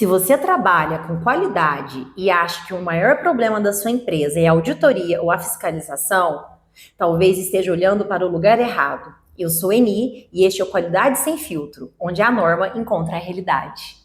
Se você trabalha com qualidade e acha que o maior problema da sua empresa é a auditoria ou a fiscalização, talvez esteja olhando para o lugar errado. Eu sou Eni e este é o Qualidade Sem Filtro, onde a norma encontra a realidade.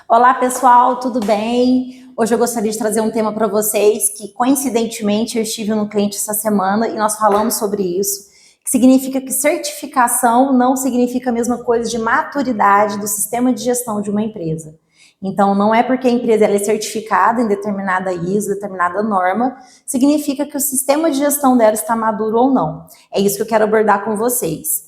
Olá pessoal, tudo bem? Hoje eu gostaria de trazer um tema para vocês que coincidentemente eu estive no cliente essa semana e nós falamos sobre isso, que significa que certificação não significa a mesma coisa de maturidade do sistema de gestão de uma empresa. Então, não é porque a empresa ela é certificada em determinada ISO, determinada norma, significa que o sistema de gestão dela está maduro ou não. É isso que eu quero abordar com vocês.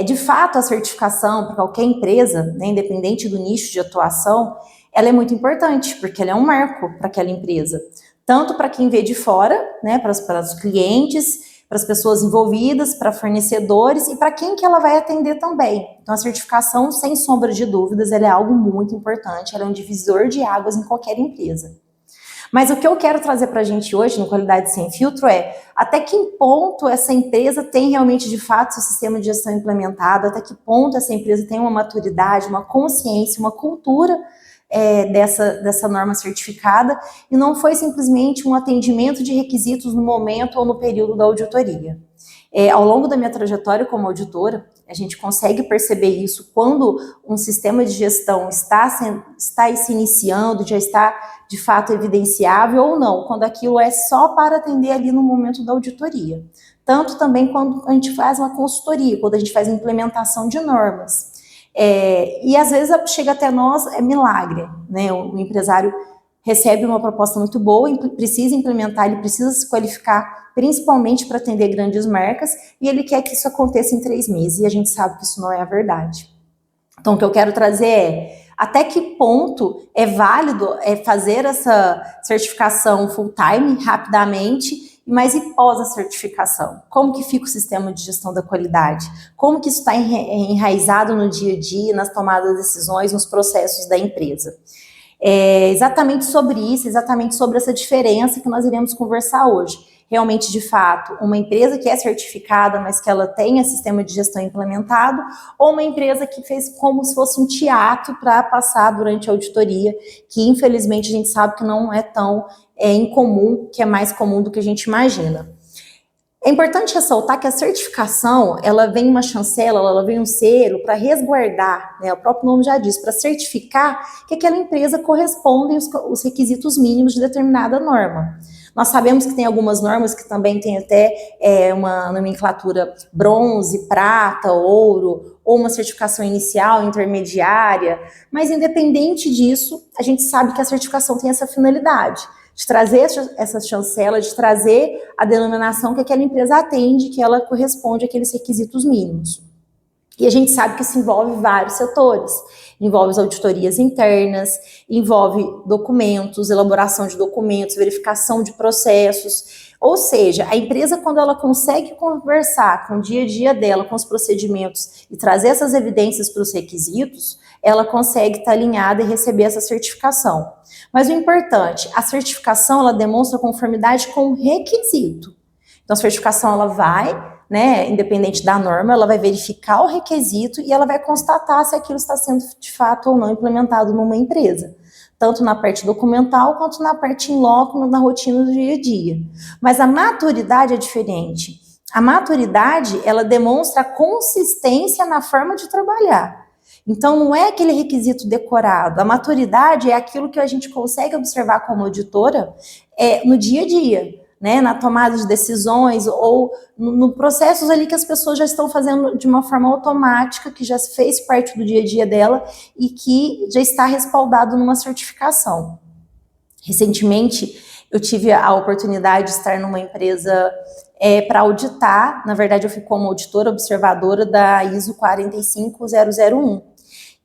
De fato, a certificação para qualquer empresa, né, independente do nicho de atuação, ela é muito importante, porque ela é um marco para aquela empresa. Tanto para quem vê de fora, né, para os clientes, para as pessoas envolvidas, para fornecedores e para quem que ela vai atender também. Então, a certificação, sem sombra de dúvidas, ela é algo muito importante, ela é um divisor de águas em qualquer empresa. Mas o que eu quero trazer para a gente hoje, no Qualidade Sem Filtro, é até que ponto essa empresa tem realmente, de fato, seu sistema de gestão implementado, até que ponto essa empresa tem uma maturidade, uma consciência, uma cultura dessa norma certificada, e não foi simplesmente um atendimento de requisitos no momento ou no período da auditoria. Ao longo da minha trajetória como auditora, a gente consegue perceber isso quando um sistema de gestão está se iniciando, já está de fato evidenciável ou não, quando aquilo é só para atender ali no momento da auditoria. Tanto também quando a gente faz uma consultoria, quando a gente faz a implementação de normas. E às vezes chega até nós, é milagre, né? O empresário recebe uma proposta muito boa, precisa implementar, ele precisa se qualificar, principalmente para atender grandes marcas, e ele quer que isso aconteça em 3 meses, e a gente sabe que isso não é a verdade. Então, o que eu quero trazer até que ponto é válido fazer essa certificação full-time, rapidamente, mas e pós a certificação? Como que fica o sistema de gestão da qualidade? Como que isso está enraizado no dia a dia, nas tomadas de decisões, nos processos da empresa? Exatamente sobre isso, exatamente sobre essa diferença que nós iremos conversar hoje. Realmente, de fato, uma empresa que é certificada, mas que ela tenha sistema de gestão implementado, ou uma empresa que fez como se fosse um teatro para passar durante a auditoria, que infelizmente a gente sabe que não é tão incomum, que é mais comum do que a gente imagina. É importante ressaltar que a certificação, ela vem uma chancela, ela vem um selo para resguardar, né, o próprio nome já diz, para certificar que aquela empresa corresponde aos requisitos mínimos de determinada norma. Nós sabemos que tem algumas normas que também tem até uma nomenclatura bronze, prata, ouro, ou uma certificação inicial, intermediária, mas independente disso, a gente sabe que a certificação tem essa finalidade, de trazer essa chancela, de trazer a denominação que aquela empresa atende, que ela corresponde àqueles requisitos mínimos. E a gente sabe que isso envolve vários setores, envolve as auditorias internas, envolve documentos, elaboração de documentos, verificação de processos, ou seja, a empresa quando ela consegue conversar com o dia a dia dela, com os procedimentos e trazer essas evidências para os requisitos, ela consegue estar alinhada e receber essa certificação. Mas o importante, a certificação ela demonstra conformidade com o requisito. Então a certificação ela vai, né, independente da norma, ela vai verificar o requisito e ela vai constatar se aquilo está sendo de fato ou não implementado numa empresa, tanto na parte documental quanto na parte in loco, na rotina do dia a dia. Mas a maturidade é diferente. A maturidade, ela demonstra a consistência na forma de trabalhar. Então, não é aquele requisito decorado. A maturidade é aquilo que a gente consegue observar como auditora no dia a dia, né, na tomada de decisões ou no processos ali que as pessoas já estão fazendo de uma forma automática, que já fez parte do dia a dia dela e que já está respaldado numa certificação. Recentemente, eu tive a oportunidade de estar numa empresa para auditar, na verdade eu fui como auditora observadora da ISO 45001.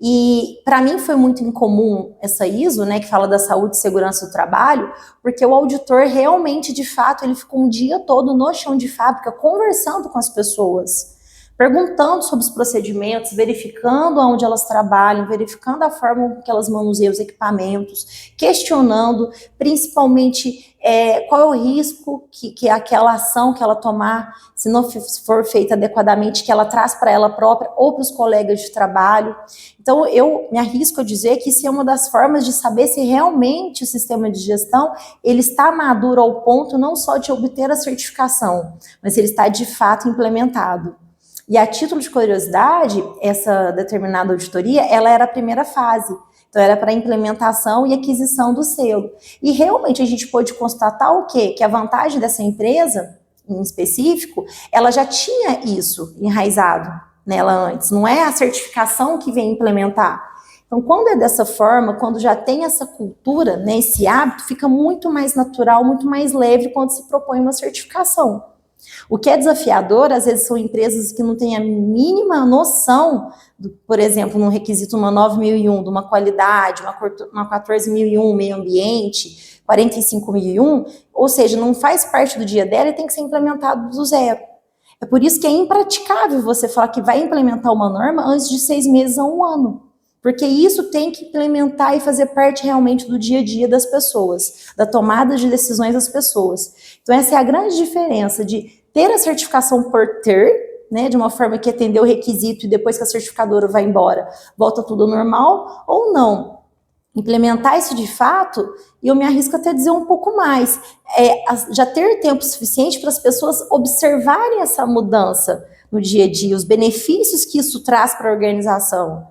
E para mim foi muito incomum essa ISO, né, que fala da saúde e segurança do trabalho, porque o auditor realmente, de fato, ele ficou um dia todo no chão de fábrica conversando com as pessoas, perguntando sobre os procedimentos, verificando onde elas trabalham, verificando a forma que elas manuseiam os equipamentos, questionando principalmente qual é o risco que aquela ação que ela tomar, se não for feita adequadamente, que ela traz para ela própria ou para os colegas de trabalho. Então, eu me arrisco a dizer que isso é uma das formas de saber se realmente o sistema de gestão ele está maduro ao ponto não só de obter a certificação, mas ele está de fato implementado. E a título de curiosidade, essa determinada auditoria, ela era a primeira fase. Então, era para implementação e aquisição do selo. E realmente a gente pôde constatar o quê? Que a vantagem dessa empresa, em específico, ela já tinha isso enraizado nela antes. Não é a certificação que vem implementar. Então, quando é dessa forma, quando já tem essa cultura, né, esse hábito, fica muito mais natural, muito mais leve quando se propõe uma certificação. O que é desafiador, às vezes, são empresas que não têm a mínima noção, por exemplo, no requisito uma 9001, de uma qualidade, uma 14001, meio ambiente, 45001, ou seja, não faz parte do dia dela e tem que ser implementado do zero. É por isso que é impraticável você falar que vai implementar uma norma antes de 6 meses a 1 ano. Porque isso tem que implementar e fazer parte realmente do dia a dia das pessoas, da tomada de decisões das pessoas. Então essa é a grande diferença de ter a certificação por ter, né, de uma forma que atendeu o requisito e depois que a certificadora vai embora, volta tudo ao normal, ou não. Implementar isso de fato, e eu me arrisco até a dizer um pouco mais, já ter tempo suficiente para as pessoas observarem essa mudança no dia a dia, os benefícios que isso traz para a organização.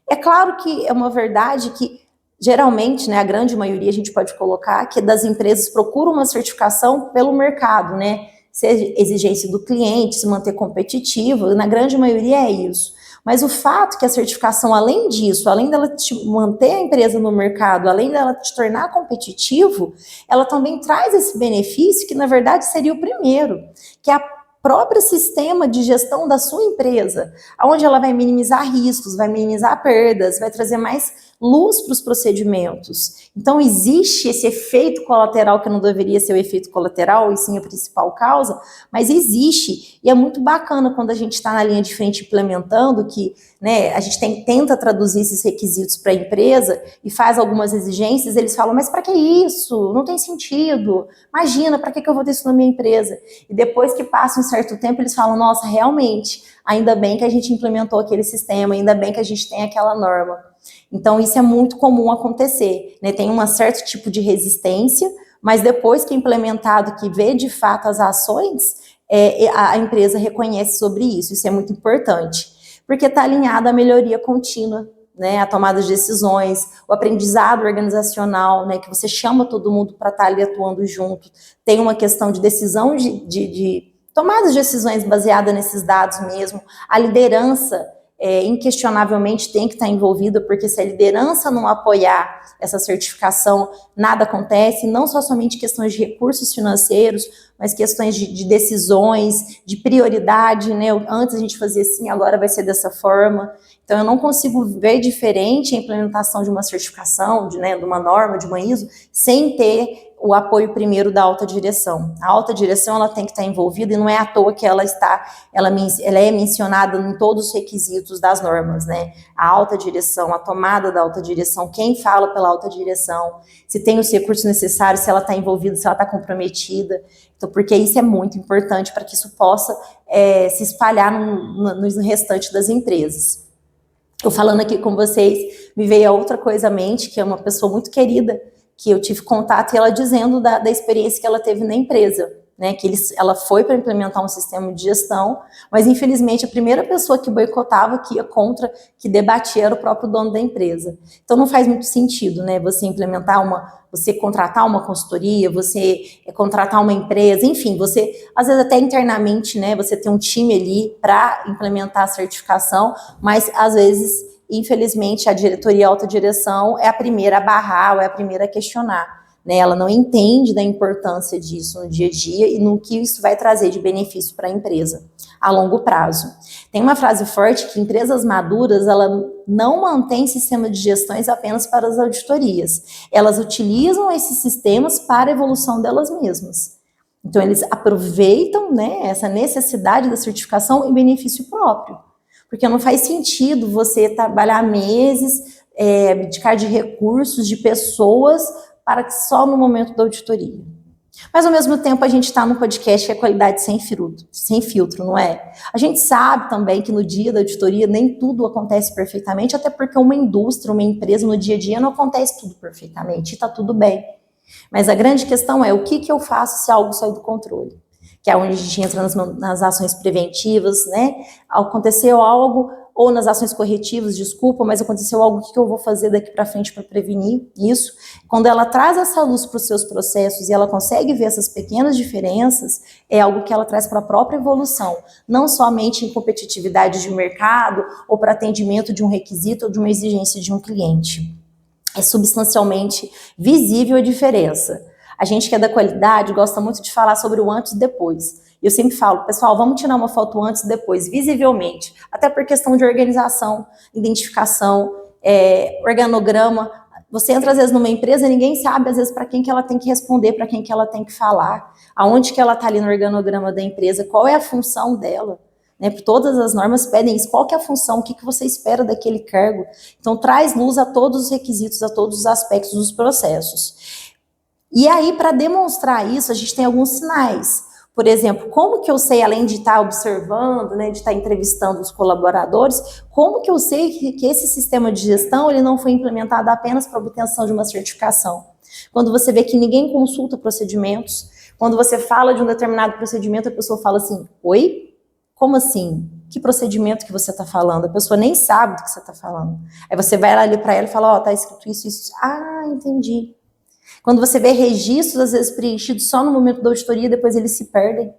É claro que é uma verdade que, geralmente, né, a grande maioria a gente pode colocar, que das empresas procuram uma certificação pelo mercado, né? Ser exigência do cliente, se manter competitivo, na grande maioria é isso. Mas o fato que a certificação, além disso, além dela te manter a empresa no mercado, além dela te tornar competitivo, ela também traz esse benefício que, na verdade, seria o primeiro, que é a próprio sistema de gestão da sua empresa, onde ela vai minimizar riscos, vai minimizar perdas, vai trazer mais luz para os procedimentos. Então, existe esse efeito colateral que não deveria ser o efeito colateral, e sim a principal causa, mas existe, e é muito bacana quando a gente está na linha de frente implementando, que, né, a gente tenta traduzir esses requisitos para a empresa e faz algumas exigências, eles falam, mas para que isso? Não tem sentido. Imagina, para que eu vou ter isso na minha empresa? E depois que passa um certo tempo, eles falam, nossa, realmente, ainda bem que a gente implementou aquele sistema, ainda bem que a gente tem aquela norma. Então, isso é muito comum acontecer, né? Tem um certo tipo de resistência, mas depois que é implementado, que vê de fato as ações, a empresa reconhece sobre isso. Isso é muito importante, porque está alinhado à melhoria contínua, né? A tomada de decisões, o aprendizado organizacional, né? Que você chama todo mundo para estar ali atuando junto. Tem uma questão de decisão, de tomada de decisões baseada nesses dados mesmo. A liderança, inquestionavelmente tem que estar envolvida, porque se a liderança não apoiar essa certificação, nada acontece, não só somente questões de recursos financeiros, mas questões de decisões, de prioridade, né? Antes a gente fazia assim, agora vai ser dessa forma. Então eu não consigo ver diferente a implementação de uma certificação, de uma norma, de uma ISO, sem ter o apoio primeiro da alta direção. A alta direção ela tem que estar envolvida e não é à toa que ela é mencionada em todos os requisitos das normas, né? A alta direção, a tomada da alta direção, quem fala pela alta direção, se tem os recursos necessários, se ela está envolvida, se ela está comprometida. Então, porque isso é muito importante para que isso possa se espalhar no restante das empresas. Eu falando aqui com vocês, me veio a outra coisa à mente, que é uma pessoa muito querida, que eu tive contato, e ela dizendo da experiência que ela teve na empresa, né, que ela foi para implementar um sistema de gestão, mas infelizmente a primeira pessoa que boicotava, que ia contra, que debatia, era o próprio dono da empresa. Então não faz muito sentido, né, você contratar uma consultoria, você contratar uma empresa, enfim, você, às vezes até internamente, né, você tem um time ali para implementar a certificação, mas às vezes, infelizmente, a diretoria e a alta direção é a primeira a barrar, ou é a primeira a questionar. Né, ela não entende da importância disso no dia a dia e no que isso vai trazer de benefício para a empresa a longo prazo. Tem uma frase forte que empresas maduras, ela não mantém sistema de gestões apenas para as auditorias. Elas utilizam esses sistemas para a evolução delas mesmas. Então, eles aproveitam, né, essa necessidade da certificação em benefício próprio. Porque não faz sentido você trabalhar meses, abdicar de recursos, de pessoas, para que só no momento da auditoria. Mas, ao mesmo tempo, a gente está num podcast que é qualidade sem filtro, não é? A gente sabe também que no dia da auditoria nem tudo acontece perfeitamente, até porque uma indústria, uma empresa, no dia a dia não acontece tudo perfeitamente, e está tudo bem. Mas a grande questão é o que eu faço se algo sai do controle? Que é onde a gente entra nas ações preventivas, né? Aconteceu algo, ou nas ações corretivas, desculpa, mas aconteceu algo, o que eu vou fazer daqui para frente para prevenir isso? Quando ela traz essa luz para os seus processos e ela consegue ver essas pequenas diferenças, é algo que ela traz para a própria evolução, não somente em competitividade de mercado ou para atendimento de um requisito ou de uma exigência de um cliente. É substancialmente visível a diferença. A gente que é da qualidade gosta muito de falar sobre o antes e depois. Eu sempre falo, pessoal, vamos tirar uma foto antes e depois, visivelmente, até por questão de organização, identificação, organograma. Você entra às vezes numa empresa e ninguém sabe às vezes para quem que ela tem que responder, para quem que ela tem que falar, aonde que ela está ali no organograma da empresa, qual é a função dela. Né, todas as normas pedem isso, qual que é a função, o que você espera daquele cargo. Então, traz luz a todos os requisitos, a todos os aspectos dos processos. E aí, para demonstrar isso, a gente tem alguns sinais. Por exemplo, como que eu sei, além de estar observando, né, de estar entrevistando os colaboradores, como que eu sei que esse sistema de gestão ele não foi implementado apenas para obtenção de uma certificação? Quando você vê que ninguém consulta procedimentos, quando você fala de um determinado procedimento, a pessoa fala assim, oi? Como assim? Que procedimento que você está falando? A pessoa nem sabe do que você está falando. Aí você vai ali para ela e fala, tá escrito isso, isso. Ah, entendi. Quando você vê registros, às vezes preenchidos só no momento da auditoria, depois eles se perdem.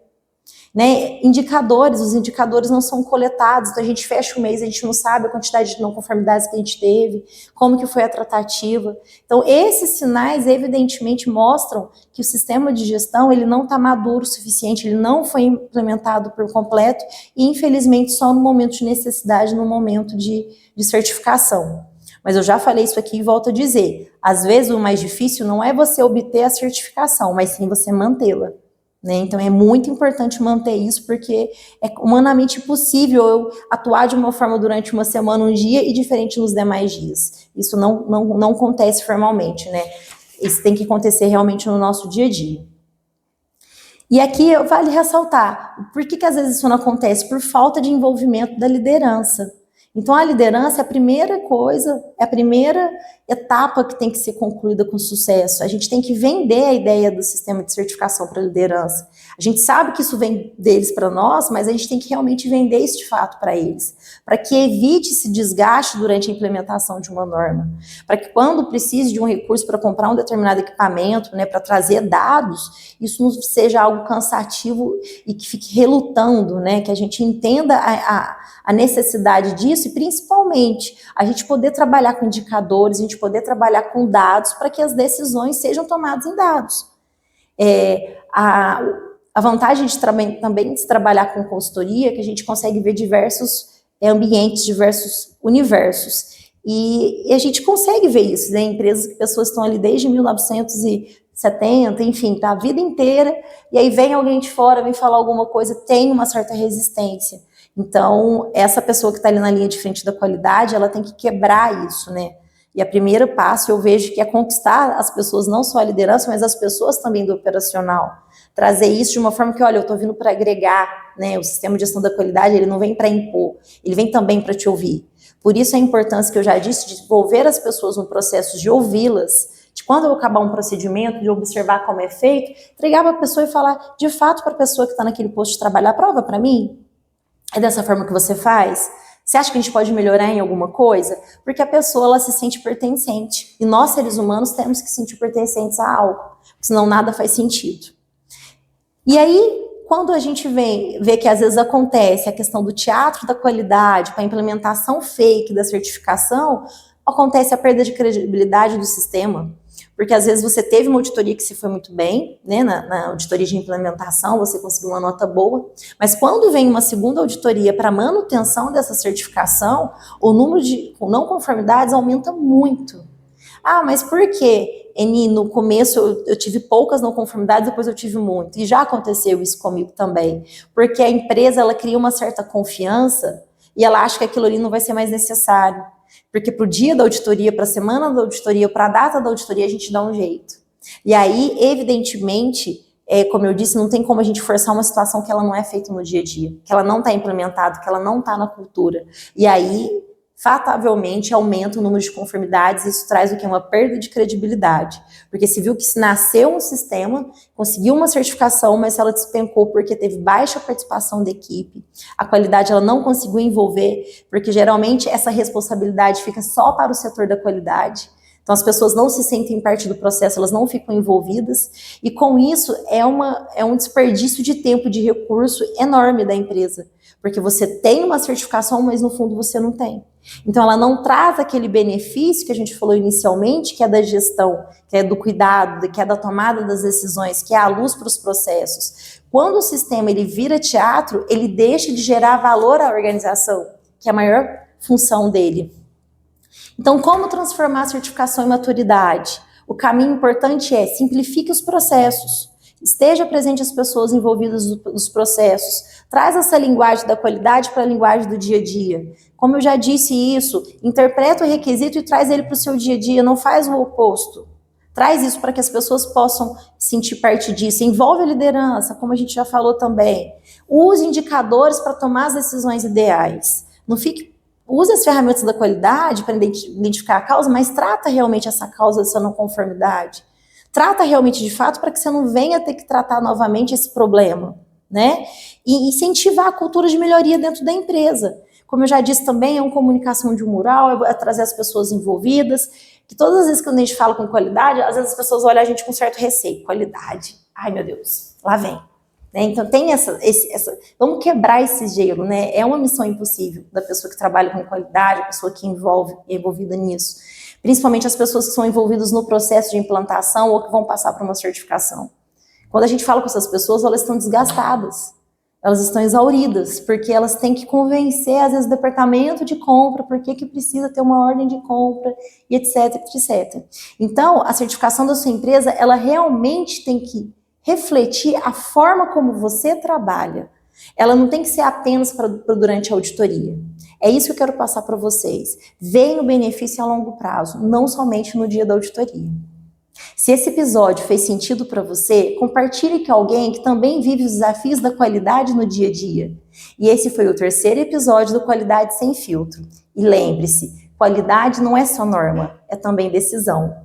Né? Os indicadores não são coletados, então a gente fecha o mês, a gente não sabe a quantidade de não conformidades que a gente teve, como que foi a tratativa. Então, esses sinais, evidentemente, mostram que o sistema de gestão ele não está maduro o suficiente, ele não foi implementado por completo e, infelizmente, só no momento de necessidade, no momento de certificação. Mas eu já falei isso aqui e volto a dizer, às vezes o mais difícil não é você obter a certificação, mas sim você mantê-la. Né? Então é muito importante manter isso, porque é humanamente impossível eu atuar de uma forma durante uma semana, um dia, e diferente nos demais dias. Isso não acontece formalmente, né? Isso tem que acontecer realmente no nosso dia a dia. E aqui vale ressaltar, por que às vezes isso não acontece? Por falta de envolvimento da liderança. Então, a liderança é a primeira coisa, é a primeira etapa que tem que ser concluída com sucesso. A gente tem que vender a ideia do sistema de certificação para a liderança. A gente sabe que isso vem deles para nós, mas a gente tem que realmente vender isso de fato para eles, para que evite esse desgaste durante a implementação de uma norma, para que quando precise de um recurso para comprar um determinado equipamento, né, para trazer dados, isso não seja algo cansativo e que fique relutando, né, que a gente entenda a necessidade disso e, principalmente, a gente poder trabalhar com indicadores, a gente poder trabalhar com dados para que as decisões sejam tomadas em dados. A vantagem também de trabalhar com consultoria é que a gente consegue ver diversos ambientes, diversos universos. E a gente consegue ver isso, né? Empresas que pessoas estão ali desde 1970, enfim, tá a vida inteira, e aí vem alguém de fora, vem falar alguma coisa, tem uma certa resistência. Então, essa pessoa que está ali na linha de frente da qualidade, ela tem que quebrar isso, né? E o primeiro passo eu vejo que é conquistar as pessoas, não só a liderança, mas as pessoas também do operacional. Trazer isso de uma forma que, olha, eu estou vindo para agregar, né? O sistema de gestão da qualidade, ele não vem para impor, ele vem também para te ouvir. Por isso a importância que eu já disse de envolver as pessoas no processo de ouvi-las, de quando eu acabar um procedimento, de observar como é feito, entregar para a pessoa e falar de fato para a pessoa que está naquele posto de trabalho, aprova para mim? É dessa forma que você faz? Você acha que a gente pode melhorar em alguma coisa? Porque a pessoa, ela se sente pertencente. E nós, seres humanos, temos que se sentir pertencentes a algo. Senão nada faz sentido. E aí, quando a gente vê que às vezes acontece a questão do teatro da qualidade, para a implementação fake da certificação, acontece a perda de credibilidade do sistema. Porque às vezes você teve uma auditoria que se foi muito bem, né, na auditoria de implementação, você conseguiu uma nota boa, mas quando vem uma segunda auditoria para manutenção dessa certificação, o número de não conformidades aumenta muito. Ah, mas por quê? Eni, no começo eu tive poucas não conformidades, depois eu tive muito. E já aconteceu isso comigo também. Porque a empresa, ela cria uma certa confiança e ela acha que aquilo ali não vai ser mais necessário. Porque para o dia da auditoria, para a semana da auditoria, para a data da auditoria, a gente dá um jeito. E aí, evidentemente, como eu disse, não tem como a gente forçar uma situação que ela não é feita no dia a dia, que ela não está implementada, que ela não está na cultura. E aí, fatavelmente, aumenta o número de conformidades, isso traz o que? Uma perda de credibilidade. Porque se viu que se nasceu um sistema, conseguiu uma certificação, mas ela despencou porque teve baixa participação da equipe, a qualidade ela não conseguiu envolver, porque geralmente essa responsabilidade fica só para o setor da qualidade. Então as pessoas não se sentem parte do processo, elas não ficam envolvidas, e com isso é um desperdício de tempo, de recurso enorme da empresa, porque você tem uma certificação, mas no fundo você não tem. Então ela não traz aquele benefício que a gente falou inicialmente, que é da gestão, que é do cuidado, que é da tomada das decisões, que é a luz para os processos. Quando o sistema ele vira teatro, ele deixa de gerar valor à organização, que é a maior função dele. Então, como transformar a certificação em maturidade? O caminho importante é simplifique os processos, esteja presente as pessoas envolvidas nos processos, traz essa linguagem da qualidade para a linguagem do dia a dia. Como eu já disse isso, interpreta o requisito e traz ele para o seu dia a dia, não faz o oposto. Traz isso para que as pessoas possam sentir parte disso. Envolve a liderança, como a gente já falou também. Use indicadores para tomar as decisões ideais. Não fique Use as ferramentas da qualidade para identificar a causa, mas trata realmente essa causa dessa não conformidade. Trata realmente de fato para que você não venha ter que tratar novamente esse problema, né? E incentivar a cultura de melhoria dentro da empresa. Como eu já disse também, é uma comunicação de um mural, é trazer as pessoas envolvidas, que todas as vezes que a gente fala com qualidade, às vezes as pessoas olham a gente com certo receio. Qualidade. Ai, meu Deus, lá vem. Né? Então tem vamos quebrar esse gelo, né? É uma missão impossível da pessoa que trabalha com qualidade, a pessoa que é envolvida nisso, principalmente as pessoas que são envolvidas no processo de implantação ou que vão passar por uma certificação. Quando a gente fala com essas pessoas, elas estão desgastadas, elas estão exauridas, porque elas têm que convencer, às vezes, o departamento de compra, por que precisa ter uma ordem de compra, e etc, etc. Então, a certificação da sua empresa, ela realmente tem que refletir a forma como você trabalha. Ela não tem que ser apenas para durante a auditoria. É isso que eu quero passar para vocês. Veem o benefício a longo prazo, não somente no dia da auditoria. Se esse episódio fez sentido para você, compartilhe com alguém que também vive os desafios da qualidade no dia a dia. E esse foi o terceiro episódio do Qualidade Sem Filtro. E lembre-se, qualidade não é só norma, é também decisão.